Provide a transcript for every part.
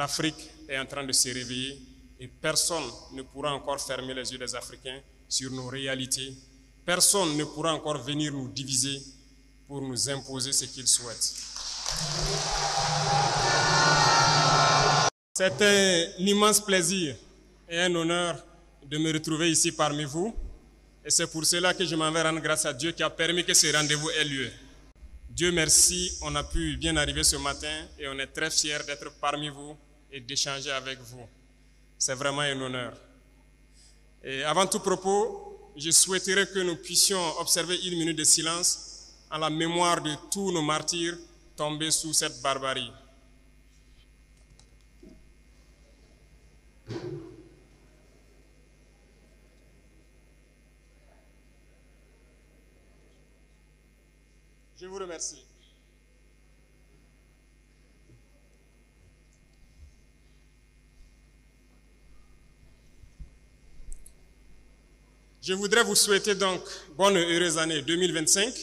L'Afrique est en train de se réveiller et personne ne pourra encore fermer les yeux des Africains sur nos réalités. Personne ne pourra encore venir nous diviser pour nous imposer ce qu'ils souhaitent. C'est un immense plaisir et un honneur de me retrouver ici parmi vous. Et c'est pour cela que je m'en vais rendre grâce à Dieu qui a permis que ce rendez-vous ait lieu. Dieu merci, on a pu bien arriver ce matin et on est très fiers d'être parmi vous et d'échanger avec vous. C'est vraiment un honneur. Et avant tout propos, je souhaiterais que nous puissions observer une minute de silence en la mémoire de tous nos martyrs tombés sous cette barbarie. Je vous remercie. Je voudrais vous souhaiter donc bonne et heureuse année 2025.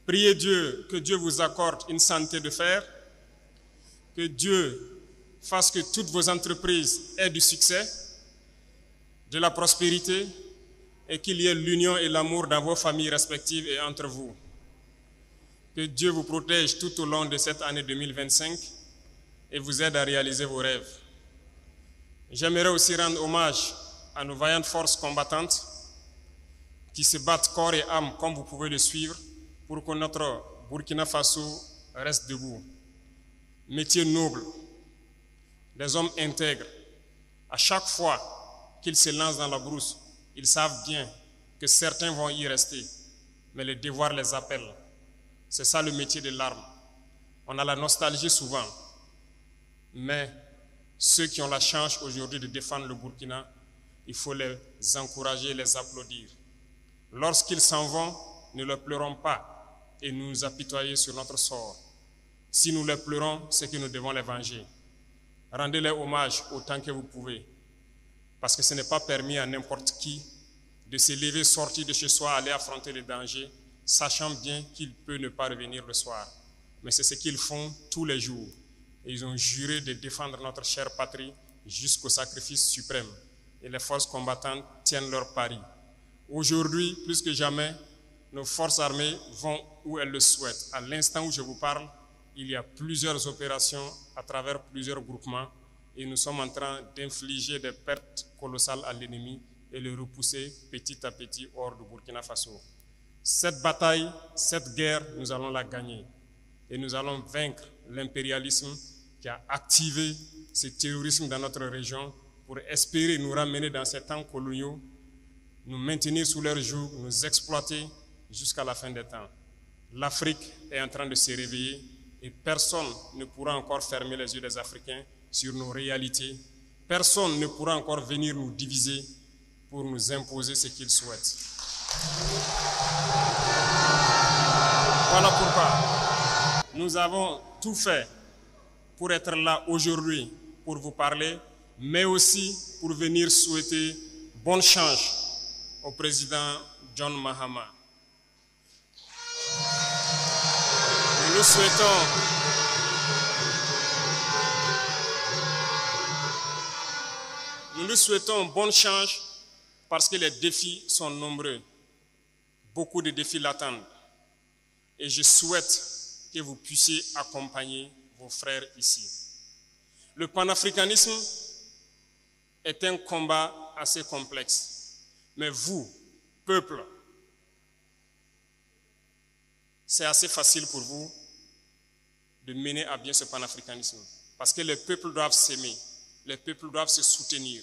Priez Dieu, que Dieu vous accorde une santé de fer, que Dieu fasse que toutes vos entreprises aient du succès, de la prospérité et qu'il y ait l'union et l'amour dans vos familles respectives et entre vous. Que Dieu vous protège tout au long de cette année 2025 et vous aide à réaliser vos rêves. J'aimerais aussi rendre hommage à nos vaillantes forces combattantes qui se battent corps et âme, comme vous pouvez le suivre, pour que notre Burkina Faso reste debout. Métier noble, des hommes intègres. À chaque fois qu'ils se lancent dans la brousse, ils savent bien que certains vont y rester, mais le devoir les appelle. C'est ça le métier de l'arme. On a la nostalgie souvent, mais ceux qui ont la chance aujourd'hui de défendre le Burkina, il faut les encourager, les applaudir. Lorsqu'ils s'en vont, ne les pleurons pas et nous apitoyer sur notre sort. Si nous les pleurons, c'est que nous devons les venger. Rendez-les hommage autant que vous pouvez, parce que ce n'est pas permis à n'importe qui de se lever, sortir de chez soi, aller affronter les dangers, sachant bien qu'il peut ne pas revenir le soir. Mais c'est ce qu'ils font tous les jours. Et ils ont juré de défendre notre chère patrie jusqu'au sacrifice suprême. Et les forces combattantes tiennent leur pari. Aujourd'hui, plus que jamais, nos forces armées vont où elles le souhaitent. À l'instant où je vous parle, il y a plusieurs opérations à travers plusieurs groupements et nous sommes en train d'infliger des pertes colossales à l'ennemi et le repousser petit à petit hors du Burkina Faso. Cette bataille, cette guerre, nous allons la gagner et nous allons vaincre l'impérialisme qui a activé ce terrorisme dans notre région pour espérer nous ramener dans ces temps coloniaux, nous maintenir sous leur joug, nous exploiter jusqu'à la fin des temps. L'Afrique est en train de se réveiller et personne ne pourra encore fermer les yeux des Africains sur nos réalités. Personne ne pourra encore venir nous diviser pour nous imposer ce qu'ils souhaitent. Voilà pourquoi nous avons tout fait pour être là aujourd'hui, pour vous parler, mais aussi pour venir souhaiter bonne chance au président John Mahama. Nous lui souhaitons bonne chance parce que les défis sont nombreux. Beaucoup de défis l'attendent. Et je souhaite que vous puissiez accompagner vos frères ici. Le panafricanisme est un combat assez complexe. Mais vous, peuple, c'est assez facile pour vous de mener à bien ce panafricanisme. Parce que les peuples doivent s'aimer, les peuples doivent se soutenir.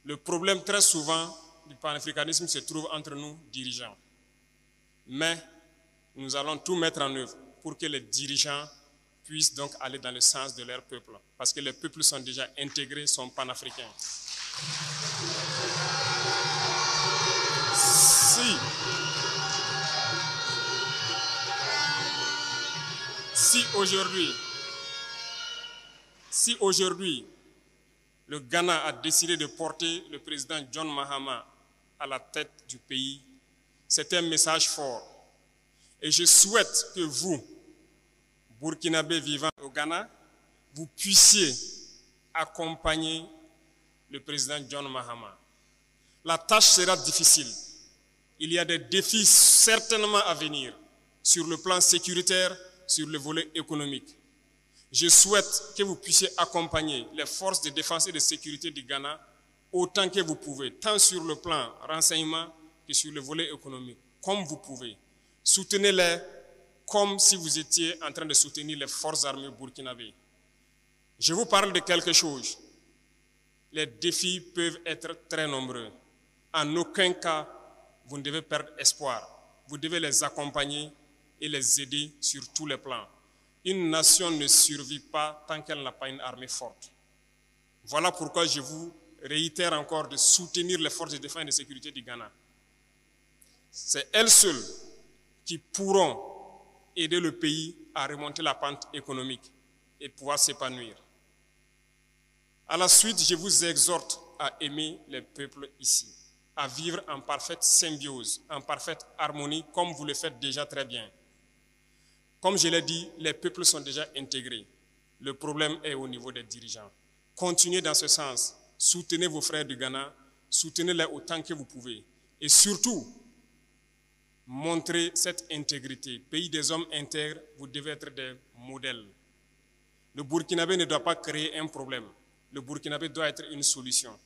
Le problème très souvent du panafricanisme se trouve entre nous, dirigeants. Mais nous allons tout mettre en œuvre pour que les dirigeants puissent donc aller dans le sens de leur peuple. Parce que les peuples sont déjà intégrés, sont panafricains. Si aujourd'hui, le Ghana a décidé de porter le président John Mahama à la tête du pays, c'est un message fort. Et je souhaite que vous, Burkinabés vivant au Ghana, vous puissiez accompagner le président John Mahama. La tâche sera difficile. Il y a des défis certainement à venir sur le plan sécuritaire, sur le volet économique. Je souhaite que vous puissiez accompagner les forces de défense et de sécurité du Ghana autant que vous pouvez, tant sur le plan renseignement que sur le volet économique, comme vous pouvez. Soutenez-les comme si vous étiez en train de soutenir les forces armées burkinabées. Je vous parle de quelque chose. Les défis peuvent être très nombreux. En aucun cas, vous ne devez perdre espoir. Vous devez les accompagner et les aider sur tous les plans. Une nation ne survit pas tant qu'elle n'a pas une armée forte. Voilà pourquoi je vous réitère encore de soutenir les forces de défense et de sécurité du Ghana. C'est elles seules qui pourront aider le pays à remonter la pente économique et pouvoir s'épanouir. À la suite, je vous exhorte à aimer les peuples ici, à vivre en parfaite symbiose, en parfaite harmonie, comme vous le faites déjà très bien. Comme je l'ai dit, les peuples sont déjà intégrés. Le problème est au niveau des dirigeants. Continuez dans ce sens. Soutenez vos frères du Ghana, soutenez-les autant que vous pouvez. Et surtout, montrez cette intégrité. Pays des hommes intègres, vous devez être des modèles. Le Burkinabé ne doit pas créer un problème. Le Burkinabé doit être une solution.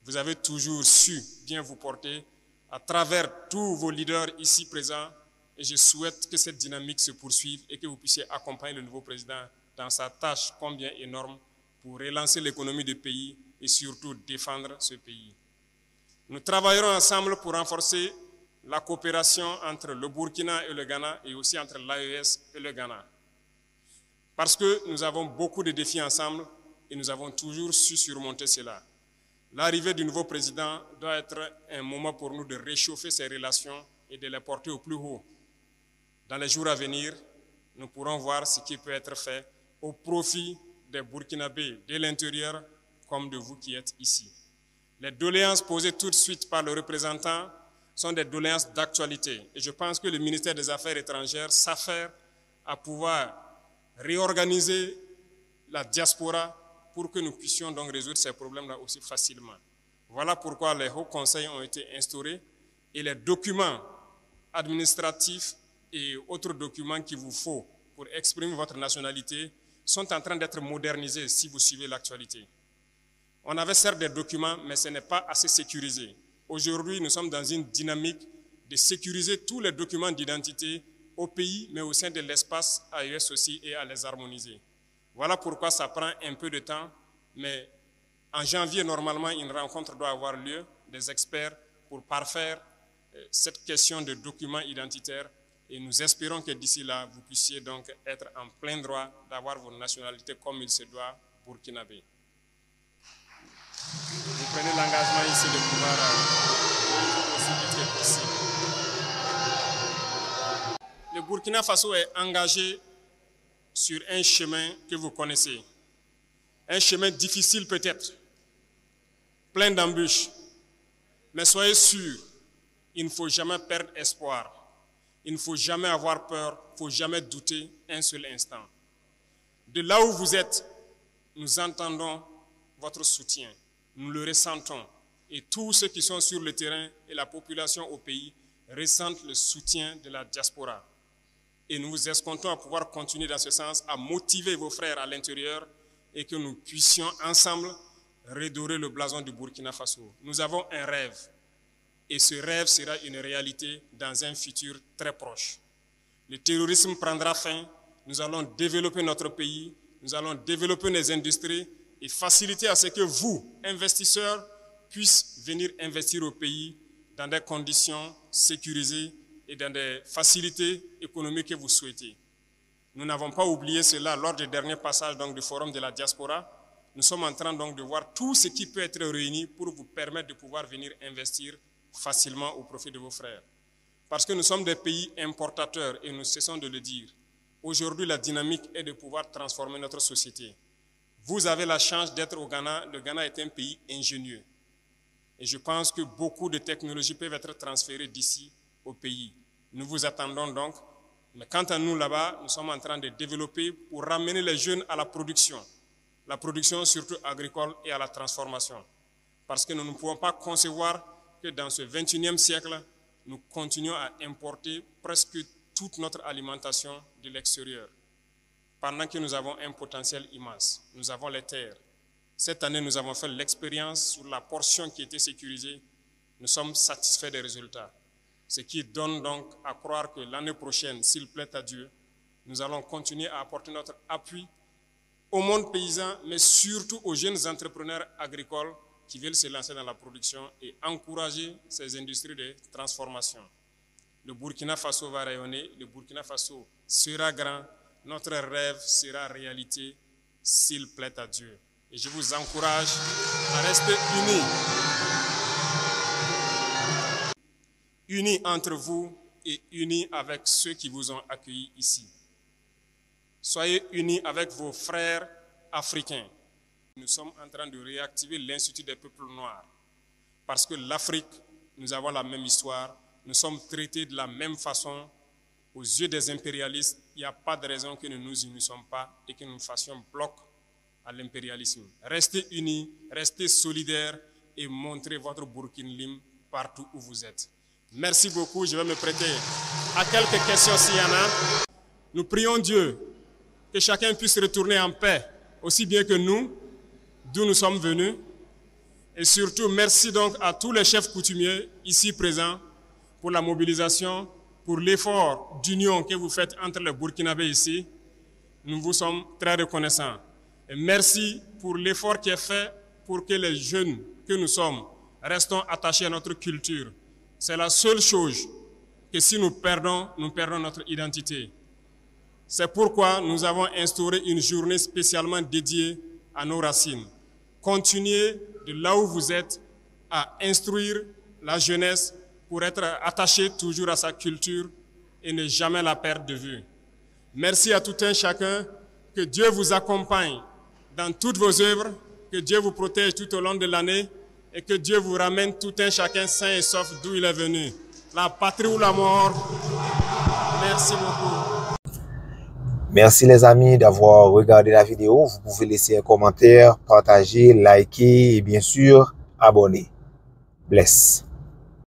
Vous avez toujours su bien vous porter à travers tous vos leaders ici présents et je souhaite que cette dynamique se poursuive et que vous puissiez accompagner le nouveau président dans sa tâche combien énorme pour relancer l'économie du pays et surtout défendre ce pays. Nous travaillerons ensemble pour renforcer la coopération entre le Burkina et le Ghana et aussi entre l'AES et le Ghana. Parce que nous avons beaucoup de défis ensemble et nous avons toujours su surmonter cela. L'arrivée du nouveau président doit être un moment pour nous de réchauffer ces relations et de les porter au plus haut. Dans les jours à venir, nous pourrons voir ce qui peut être fait au profit des Burkinabés de l'intérieur comme de vous qui êtes ici. Les doléances posées tout de suite par le représentant sont des doléances d'actualité et je pense que le ministère des Affaires étrangères s'affaire à pouvoir réorganiser la diaspora pour que nous puissions donc résoudre ces problèmes-là aussi facilement. Voilà pourquoi les hauts conseils ont été instaurés et les documents administratifs et autres documents qu'il vous faut pour exprimer votre nationalité sont en train d'être modernisés si vous suivez l'actualité. On avait certes des documents, mais ce n'est pas assez sécurisé. Aujourd'hui, nous sommes dans une dynamique de sécuriser tous les documents d'identité au pays, mais au sein de l'espace AES aussi et à les harmoniser. Voilà pourquoi ça prend un peu de temps, mais en janvier, normalement, une rencontre doit avoir lieu des experts pour parfaire cette question de documents identitaires et nous espérons que d'ici là, vous puissiez donc être en plein droit d'avoir votre nationalité comme il se doit burkinabé. Vous prenez l'engagement ici de pouvoir aussi vite que possible. Le Burkina Faso est engagé sur un chemin que vous connaissez. Un chemin difficile peut-être, plein d'embûches. Mais soyez sûrs, il ne faut jamais perdre espoir. Il ne faut jamais avoir peur, il ne faut jamais douter un seul instant. De là où vous êtes, nous entendons votre soutien. Nous le ressentons. Et tous ceux qui sont sur le terrain et la population au pays ressentent le soutien de la diaspora. Et nous vous escomptons à pouvoir continuer dans ce sens, à motiver vos frères à l'intérieur et que nous puissions ensemble redorer le blason du Burkina Faso. Nous avons un rêve et ce rêve sera une réalité dans un futur très proche. Le terrorisme prendra fin, nous allons développer notre pays, nous allons développer nos industries et faciliter à ce que vous, investisseurs, puissiez venir investir au pays dans des conditions sécurisées et dans des facilités économiques que vous souhaitez. Nous n'avons pas oublié cela lors du dernier passage donc, du Forum de la Diaspora. Nous sommes en train donc, de voir tout ce qui peut être réuni pour vous permettre de pouvoir venir investir facilement au profit de vos frères. Parce que nous sommes des pays importateurs et nous cessons de le dire. Aujourd'hui, la dynamique est de pouvoir transformer notre société. Vous avez la chance d'être au Ghana. Le Ghana est un pays ingénieux. Et je pense que beaucoup de technologies peuvent être transférées d'ici au pays. Nous vous attendons donc. Mais quant à nous là-bas, nous sommes en train de développer pour ramener les jeunes à la production surtout agricole et à la transformation. Parce que nous ne pouvons pas concevoir que dans ce 21e siècle, nous continuons à importer presque toute notre alimentation de l'extérieur. Pendant que nous avons un potentiel immense, nous avons les terres. Cette année, nous avons fait l'expérience sur la portion qui était sécurisée. Nous sommes satisfaits des résultats. Ce qui donne donc à croire que l'année prochaine, s'il plaît à Dieu, nous allons continuer à apporter notre appui au monde paysan, mais surtout aux jeunes entrepreneurs agricoles qui veulent se lancer dans la production et encourager ces industries de transformation. Le Burkina Faso va rayonner, le Burkina Faso sera grand, notre rêve sera réalité s'il plaît à Dieu. Et je vous encourage à rester unis. Unis entre vous et unis avec ceux qui vous ont accueillis ici. Soyez unis avec vos frères africains. Nous sommes en train de réactiver l'Institut des peuples noirs. Parce que l'Afrique, nous avons la même histoire, nous sommes traités de la même façon. Aux yeux des impérialistes, il n'y a pas de raison que nous ne nous unissions pas et que nous fassions bloc à l'impérialisme. Restez unis, restez solidaires et montrez votre Burkina Lim partout où vous êtes. Merci beaucoup, je vais me prêter à quelques questions s'il y en a. Nous prions Dieu que chacun puisse retourner en paix, aussi bien que nous, d'où nous sommes venus. Et surtout, merci donc à tous les chefs coutumiers ici présents pour la mobilisation, pour l'effort d'union que vous faites entre les Burkinabés ici. Nous vous sommes très reconnaissants. Et merci pour l'effort qui est fait pour que les jeunes que nous sommes restons attachés à notre culture. C'est la seule chose que si nous perdons notre identité. C'est pourquoi nous avons instauré une journée spécialement dédiée à nos racines. Continuez de là où vous êtes à instruire la jeunesse pour être attaché toujours à sa culture et ne jamais la perdre de vue. Merci à tout un chacun. Que Dieu vous accompagne dans toutes vos œuvres, que Dieu vous protège tout au long de l'année et que Dieu vous ramène tout un chacun sain et sauf d'où il est venu. La patrie ou la mort. Merci beaucoup. Merci les amis d'avoir regardé la vidéo. Vous pouvez laisser un commentaire, partager, liker et bien sûr abonner. Bless.